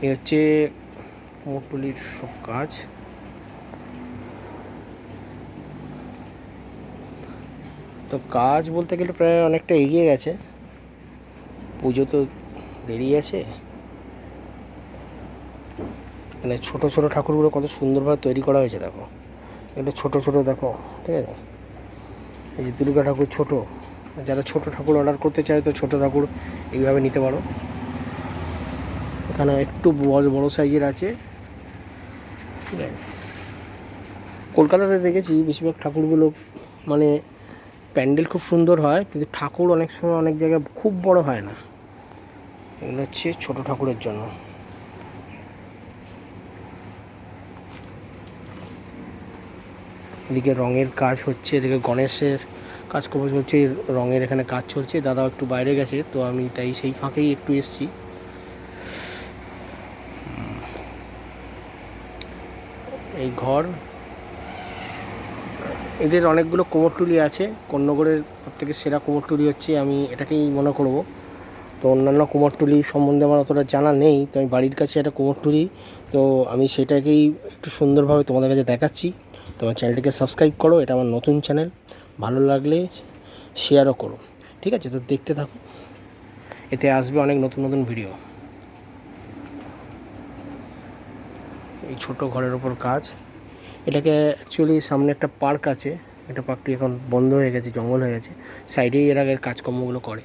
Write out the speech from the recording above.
এই হচ্ছে কুমোরটুলির সব কাজ। তো কাজ বলতে গেলে প্রায় অনেকটা এগিয়ে গেছে, পুজো তো দেরি আছে। মানে ছোটো ছোটো ঠাকুরগুলো কত সুন্দরভাবে তৈরি করা হয়েছে দেখো, এগুলো ছোটো ছোটো দেখো, ঠিক আছে। এই যে দুর্গা ঠাকুর ছোটো, যারা ছোটো ঠাকুর অর্ডার করতে চায় তো ছোটো ঠাকুর এইভাবে নিতে পারো। এখানে একটু বড় বড় সাইজের আছে, ঠিক আছে। কলকাতাতে দেখেছি বেশিরভাগ ঠাকুরগুলো মানে প্যান্ডেল খুব সুন্দর হয়, কিন্তু ঠাকুর অনেক সময় অনেক জায়গায় খুব বড় হয় না। এগুলো হচ্ছে ছোটো ঠাকুরের জন্য। এদিকে রঙের কাজ হচ্ছে, এদিকে গণেশের কাজ চলছে, রঙের এখানে কাজ চলছে। দাদা একটু বাইরে গেছে, তো আমি তাই সেই ফাঁকেই একটু এসছি। এই ঘর, এদের অনেকগুলো কুমোরটুলি আছে। কোন্নগরের সবথেকে সেরা কুমোরটুলি হচ্ছে, আমি এটাকেই মনে করব। তো অন্যান্য কুমোরটুলি সম্বন্ধে আমার অতটা জানা নেই, তো আমি বাড়ির কাছে একটা কুমোরটুলি, তো আমি সেটাকেই একটু সুন্দরভাবে তোমাদের কাছে দেখাচ্ছি। তোমার চ্যানেলটিকে সাবস্ক্রাইব করো, এটা আমার নতুন চ্যানেল, ভালো লাগলে শেয়ারও করো, ঠিক আছে। তো দেখতে থাকো, এতে আসবে অনেক নতুন নতুন ভিডিও। এই ছোটো ঘরের ওপর কাজ, এটাকে অ্যাকচুয়ালি সামনে একটা পার্ক আছে, এটা পার্কটি এখন বন্ধ হয়ে গেছে, জঙ্গল হয়ে গেছে। সাইডেই এর আগের কাজকর্মগুলো করে।